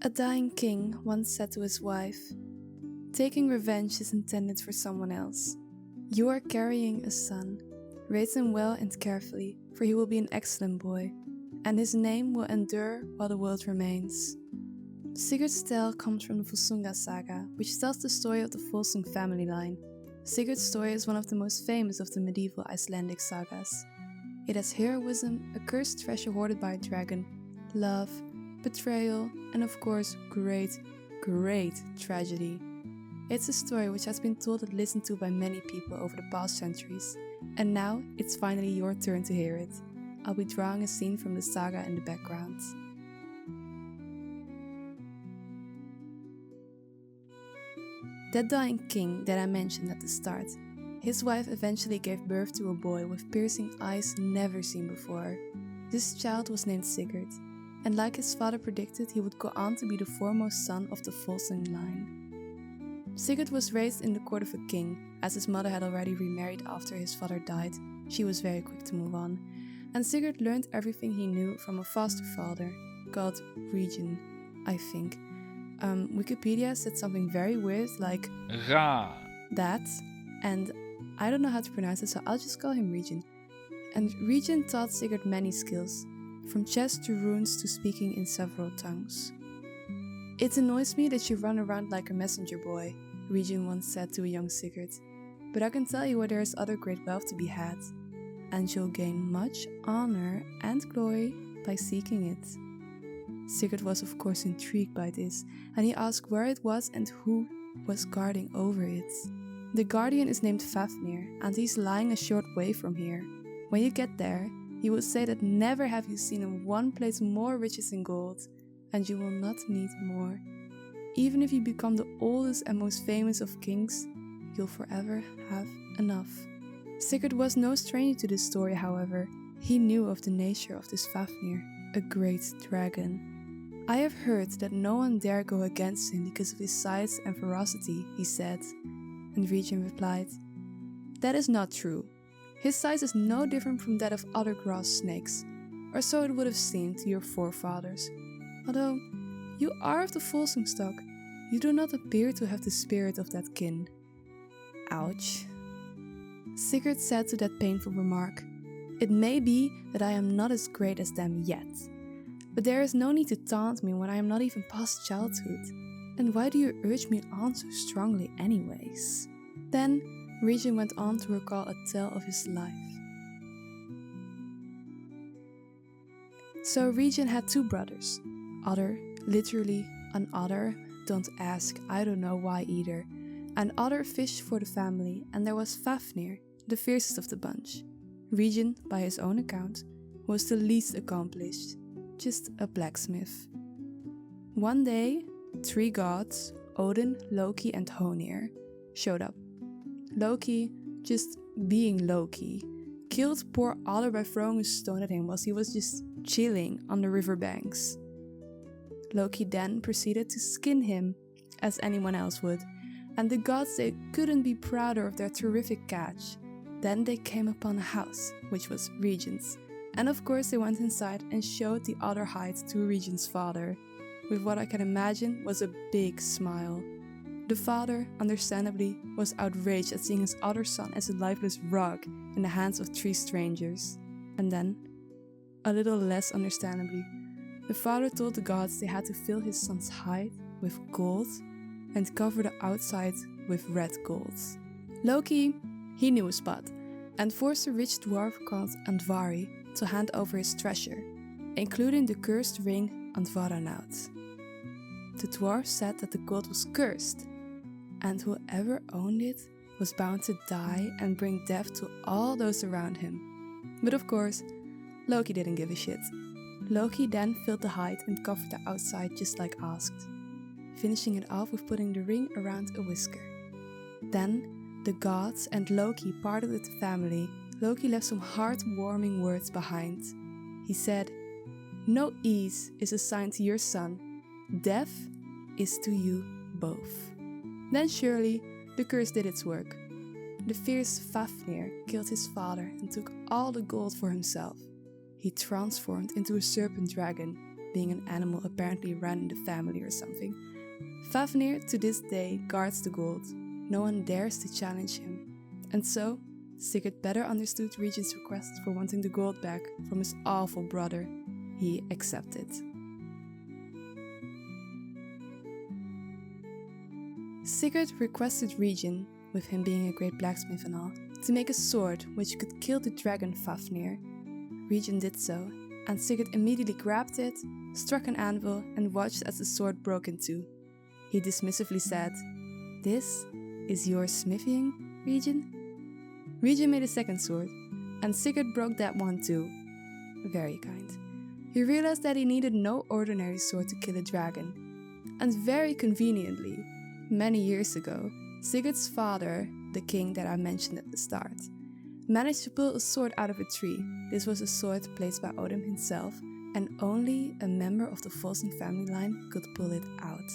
A dying king once said to his wife, "Taking revenge is intended for someone else. You are carrying a son. Raise him well and carefully, for he will be an excellent boy, and his name will endure while the world remains." Sigurd's tale comes from the Volsunga Saga, which tells the story of the Volsung family line. Sigurd's story is one of the most famous of the medieval Icelandic sagas. It has heroism, a cursed treasure hoarded by a dragon, love, betrayal, and of course, great tragedy. It's a story which has been told and listened to by many people over the past centuries, and now it's finally your turn to hear it. I'll be drawing a scene from the saga in the background. That dying king that I mentioned at the start, his wife eventually gave birth to a boy with piercing eyes never seen before. This child was named Sigurd, and like his father predicted, he would go on to be the foremost son of the Volsung line. Sigurd was raised in the court of a king, as his mother had already remarried after his father died. She was very quick to move on, and Sigurd learned everything he knew from a foster father, called Regin, I think. Wikipedia said something very weird like Ra. that, and I don't know how to pronounce it, so I'll just call him Regin. And Regin taught Sigurd many skills, from chess to runes to speaking in several tongues. "It annoys me that you run around like a messenger boy," Regin once said to a young Sigurd, "but I can tell you where there is other great wealth to be had, and you'll gain much honor and glory by seeking it." Sigurd was of course intrigued by this, and he asked where it was and who was guarding over it. "The guardian is named Fafnir, and he's lying a short way from here. When you get there, he will say that never have you seen in one place more riches and gold, and you will not need more. Even if you become the oldest and most famous of kings, you'll forever have enough." Sigurd was no stranger to this story, however. He knew of the nature of this Fafnir, a great dragon. "I have heard that no one dare go against him because of his size and ferocity," he said. And Regin replied, "That is not true. His size is no different from that of other grass snakes, or so it would have seemed to your forefathers. Although you are of the Volsung stock, you do not appear to have the spirit of that kin." Ouch. Sigurd said to that painful remark, "It may be that I am not as great as them yet, but there is no need to taunt me when I am not even past childhood. And why do you urge me on so strongly anyways?" Then Regin went on to recall a tale of his life. So Regin had two brothers. Otter, literally an otter, don't ask, I don't know why either. An otter fished for the family, and there was Fafnir, the fiercest of the bunch. Regin, by his own account, was the least accomplished, just a blacksmith. One day, three gods, Odin, Loki and Honir, showed up. Loki, just being Loki, killed poor Otter by throwing a stone at him whilst he was just chilling on the riverbanks. Loki then proceeded to skin him, as anyone else would, and the gods, they couldn't be prouder of their terrific catch. Then they came upon a house, which was Regin's, and of course they went inside and showed the otter hide to Regin's father, with what I can imagine was a big smile. The father, understandably, was outraged at seeing his other son as a lifeless rug in the hands of three strangers. And then, a little less understandably, the father told the gods they had to fill his son's hide with gold and cover the outside with red gold. Loki, he knew a spot, and forced a rich dwarf called Andvari to hand over his treasure, including the cursed ring Andvaranaut. The dwarf said that the gold was cursed, and whoever owned it was bound to die and bring death to all those around him. But of course, Loki didn't give a shit. Loki then filled the hide and covered the outside just like asked, finishing it off with putting the ring around a whisker. Then the gods and Loki parted with the family. Loki left some heartwarming words behind. He said, "No ease is assigned to your son, death is to you both." Then surely the curse did its work. The fierce Fafnir killed his father and took all the gold for himself. He transformed into a serpent dragon, being an animal apparently ran in the family or something. Fafnir to this day guards the gold. No one dares to challenge him. And so, Sigurd better understood Regent's request for wanting the gold back from his awful brother. He accepted. Sigurd requested Regent, with him being a great blacksmith and all, to make a sword which could kill the dragon Fafnir. Regent did so, and Sigurd immediately grabbed it, struck an anvil, and watched as the sword broke in two. He dismissively said, "This is your smithing, Regent?" Regent made a second sword, and Sigurd broke that one too. Very kind. He realized that he needed no ordinary sword to kill a dragon. And very conveniently, many years ago, Sigurd's father, the king that I mentioned at the start, managed to pull a sword out of a tree. This was a sword placed by Odin himself, and only a member of the Volsung family line could pull it out.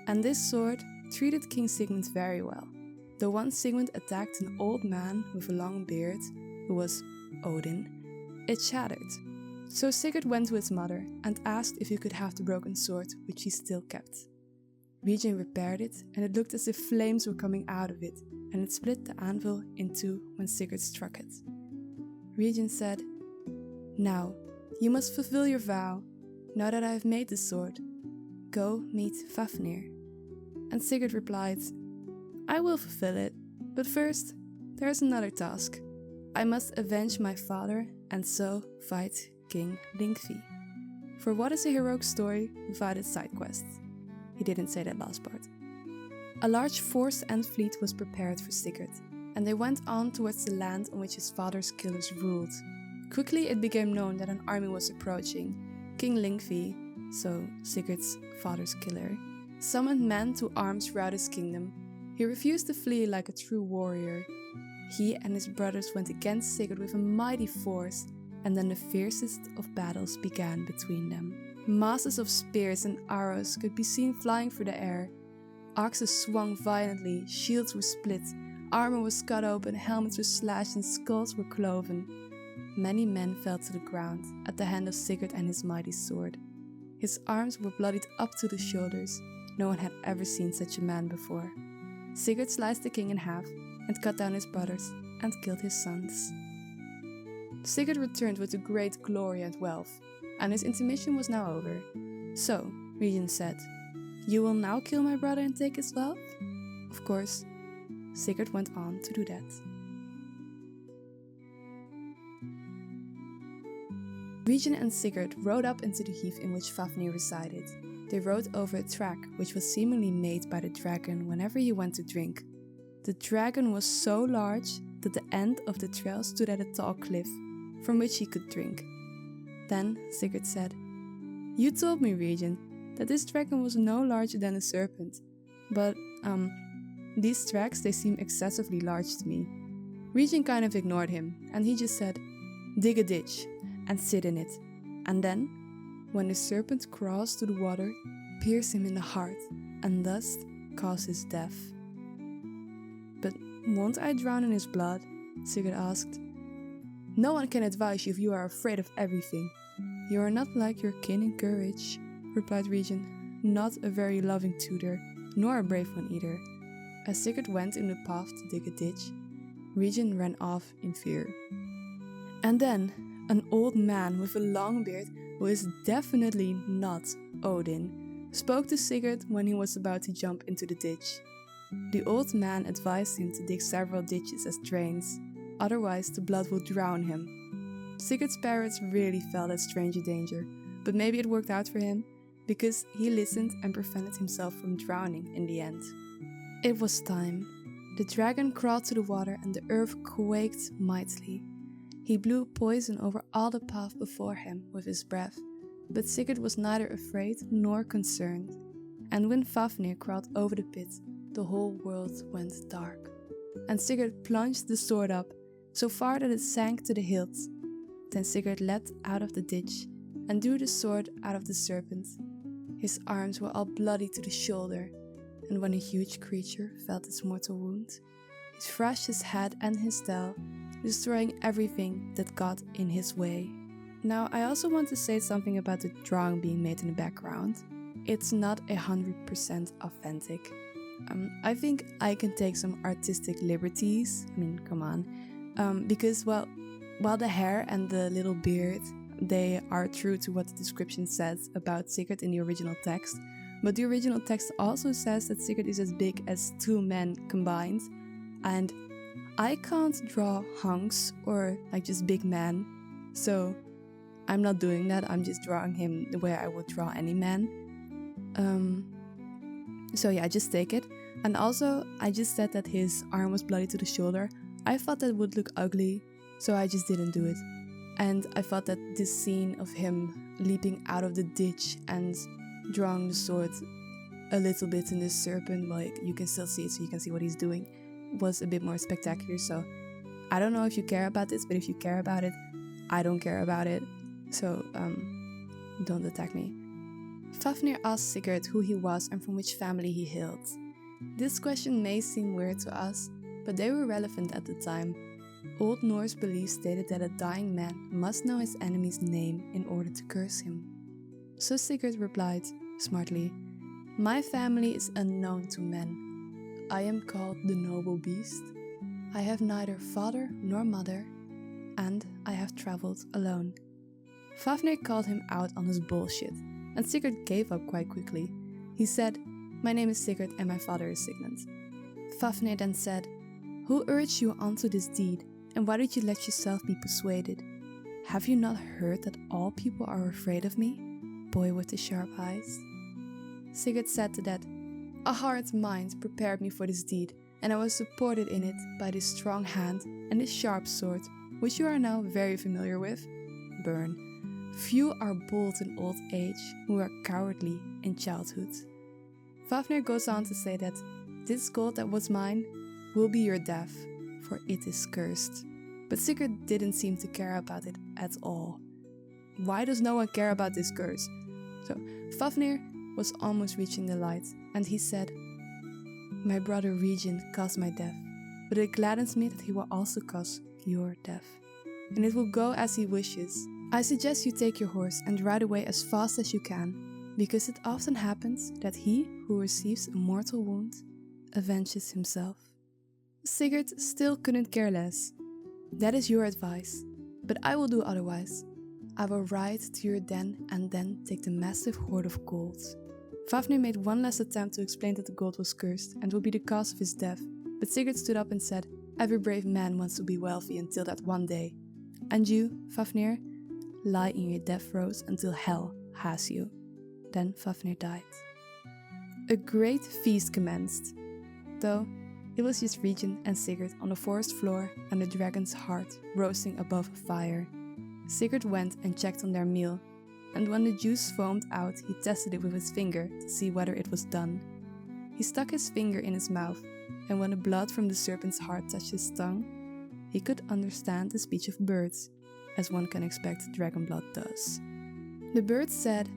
And this sword treated King Sigmund very well. Though once Sigmund attacked an old man with a long beard, who was Odin, it shattered. So Sigurd went to his mother and asked if he could have the broken sword, which he still kept. Regent repaired it, and it looked as if flames were coming out of it, and it split the anvil in two when Sigurd struck it. Regent said, "Now, you must fulfill your vow. Now that I have made the sword, go meet Fafnir." And Sigurd replied, "I will fulfill it, but first, there is another task. I must avenge my father and so fight King Lingfi." For what is a heroic story without its side quests? He didn't say that last part. A large force and fleet was prepared for Sigurd, and they went on towards the land on which his father's killers ruled. Quickly it became known that an army was approaching. King Lingfi, so Sigurd's father's killer, summoned men to arms throughout his kingdom. He refused to flee like a true warrior. He and his brothers went against Sigurd with a mighty force, and then the fiercest of battles began between them. Masses of spears and arrows could be seen flying through the air. Axes swung violently, shields were split, armor was cut open, helmets were slashed, and skulls were cloven. Many men fell to the ground at the hand of Sigurd and his mighty sword. His arms were bloodied up to the shoulders. No one had ever seen such a man before. Sigurd sliced the king in half and cut down his brothers and killed his sons. Sigurd returned with a great glory and wealth, and his intermission was now over. So, Regent said, "You will now kill my brother and take his wealth?" Of course, Sigurd went on to do that. Regent and Sigurd rode up into the heath in which Fafnir resided. They rode over a track which was seemingly made by the dragon whenever he went to drink. The dragon was so large that the end of the trail stood at a tall cliff, from which he could drink. Then Sigurd said, "You told me, Regent, that this dragon was no larger than a serpent, but, these tracks, they seem excessively large to me." Regent kind of ignored him, and he just said, "Dig a ditch and sit in it, and then, when the serpent crawls to the water, pierce him in the heart, and thus cause his death." "But won't I drown in his blood?" Sigurd asked. "No one can advise you if you are afraid of everything. You are not like your kin in courage," replied Regent, not a very loving tutor, nor a brave one either. As Sigurd went in the path to dig a ditch, Regent ran off in fear. And then, an old man with a long beard, who is definitely not Odin, spoke to Sigurd when he was about to jump into the ditch. The old man advised him to dig several ditches as drains, otherwise the blood will drown him. Sigurd's parents really felt that stranger danger, but maybe it worked out for him, because he listened and prevented himself from drowning in the end. It was time. The dragon crawled to the water and the earth quaked mightily. He blew poison over all the path before him with his breath, but Sigurd was neither afraid nor concerned. And when Fafnir crawled over the pit, the whole world went dark. And Sigurd plunged the sword up, so far that it sank to the hilt. Then Sigurd leapt out of the ditch and drew the sword out of the serpent. His arms were all bloody to the shoulder, and when a huge creature felt its mortal wound, it thrashed his head and his tail, destroying everything that got in his way. Now, I also want to say something about the drawing being made in the background. It's not 100% authentic. I think I can take some artistic liberties. I mean, come on. Because, well, while the hair and the little beard, they are true to what the description says about Sigurd in the original text. But the original text also says that Sigurd is as big as 2 men combined. And I can't draw hunks or like just big men. So I'm not doing that. I'm just drawing him the way I would draw any man. So yeah, just take it. And also, I just said that his arm was bloody to the shoulder. I thought that would look ugly, so I just didn't do it. And I thought that this scene of him leaping out of the ditch and drawing the sword a little bit in this serpent, like you can still see it, so you can see what he's doing, was a bit more spectacular. So I don't know if you care about this, but if you care about it, I don't care about it. So don't attack me. Fafnir asked Sigurd who he was and from which family he hailed. This question may seem weird to us, but they were relevant at the time. Old Norse beliefs stated that a dying man must know his enemy's name in order to curse him. So Sigurd replied, smartly, "My family is unknown to men. I am called the noble beast. I have neither father nor mother, and I have traveled alone." Fafnir called him out on his bullshit, and Sigurd gave up quite quickly. He said, "My name is Sigurd and my father is Sigmund." Fafnir then said, "Who urged you onto this deed, and why did you let yourself be persuaded? Have you not heard that all people are afraid of me, boy with the sharp eyes?" Sigurd said to that, "A hard mind prepared me for this deed, and I was supported in it by this strong hand and this sharp sword, which you are now very familiar with. Burn. Few are bold in old age who are cowardly in childhood." Fafnir goes on to say that this gold that was mine will be your death, for it is cursed. But Sigurd didn't seem to care about it at all. Why does no one care about this curse? So Fafnir was almost reaching the light, and he said, "My brother Regin caused my death, but it gladdens me that he will also cause your death. And it will go as he wishes. I suggest you take your horse and ride away as fast as you can, because it often happens that he who receives a mortal wound avenges himself." Sigurd still couldn't care less. "That is your advice, but I will do otherwise. I will ride to your den and then take the massive hoard of gold." Fafnir made one last attempt to explain that the gold was cursed and would be the cause of his death, but Sigurd stood up and said, "Every brave man wants to be wealthy until that one day. And you, Fafnir, lie in your death throes until hell has you." Then Fafnir died. A great feast commenced, though it was just Regin and Sigurd on the forest floor and the dragon's heart roasting above a fire. Sigurd went and checked on their meal, and when the juice foamed out, he tested it with his finger to see whether it was done. He stuck his finger in his mouth, and when the blood from the serpent's heart touched his tongue, he could understand the speech of birds, as one can expect dragon blood does. The birds said,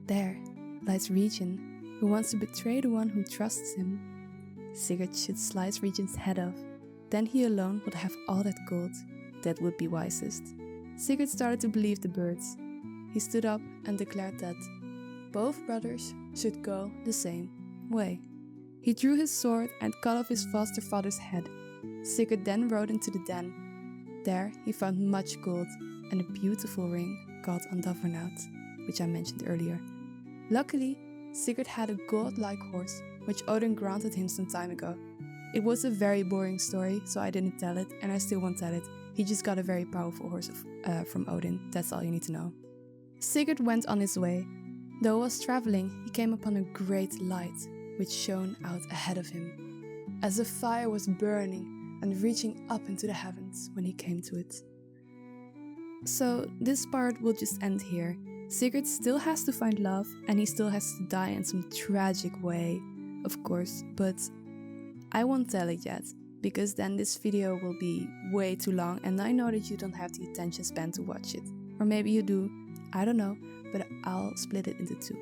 "There lies Regin, who wants to betray the one who trusts him. Sigurd should slice Regin's head off, then he alone would have all that gold. That would be wisest." Sigurd started to believe the birds. He stood up and declared that both brothers should go the same way. He drew his sword and cut off his foster father's head. Sigurd then rode into the den. There he found much gold and a beautiful ring called Andavernaut, which I mentioned earlier. Luckily, Sigurd had a god-like horse, which Odin granted him some time ago. It was a very boring story, so I didn't tell it, and I still won't tell it. He just got a very powerful horse from Odin, that's all you need to know. Sigurd went on his way. Though he was traveling, he came upon a great light, which shone out ahead of him, as if fire was burning and reaching up into the heavens when he came to it. So this part will just end here. Sigurd still has to find love, and he still has to die in some tragic way, of course, but I won't tell it yet, because then this video will be way too long, and I know that you don't have the attention span to watch it. Or maybe you do, I don't know, but I'll split it into two.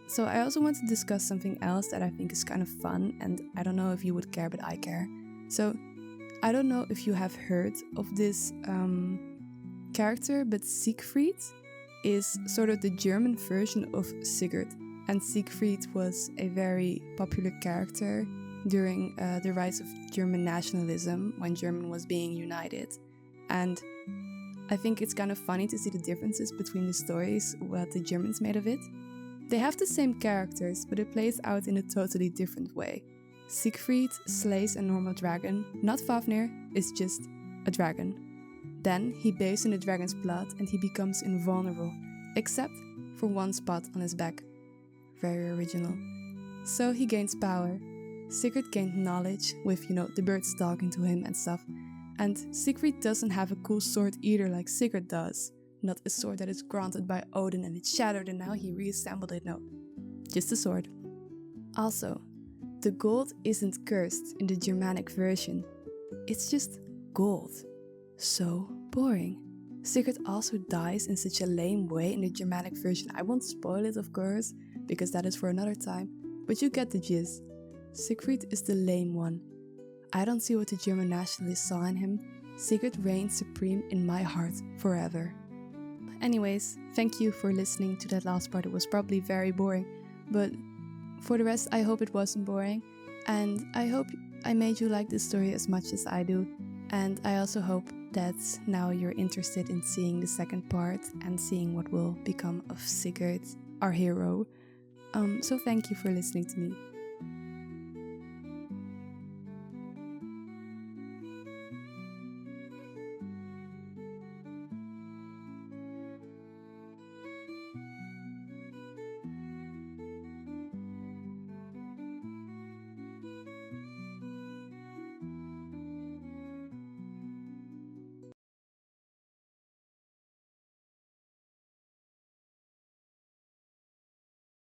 So I also want to discuss something else that I think is kind of fun, and I don't know if you would care, but I care. So I don't know if you have heard of this character, but Siegfried is sort of the German version of Sigurd. And Siegfried was a very popular character during the rise of German nationalism when Germany was being united. And I think it's kind of funny to see the differences between the stories, what the Germans made of it. They have the same characters, but it plays out in a totally different way. Siegfried slays a normal dragon, not Fafnir, it's just a dragon. Then he bathes in the dragon's blood and he becomes invulnerable, except for one spot on his back. Very original. So he gains power. Sigurd gained knowledge with, the birds talking to him and stuff. And Siegfried doesn't have a cool sword either like Sigurd does. Not a sword that is granted by Odin and it's shattered and now he reassembled it, no. Just a sword. Also, the gold isn't cursed in the Germanic version. It's just gold. So boring. Sigurd also dies in such a lame way in the Germanic version. I won't spoil it, of course, because that is for another time, but you get the gist. Siegfried is the lame one. I don't see what the German nationalists saw in him. Sigurd reigns supreme in my heart forever. Anyways, thank you for listening to that last part. It was probably very boring, but for the rest, I hope it wasn't boring, and I hope I made you like this story as much as I do, and I also hope that now you're interested in seeing the second part and seeing what will become of Sigurd, our hero. So thank you for listening to me.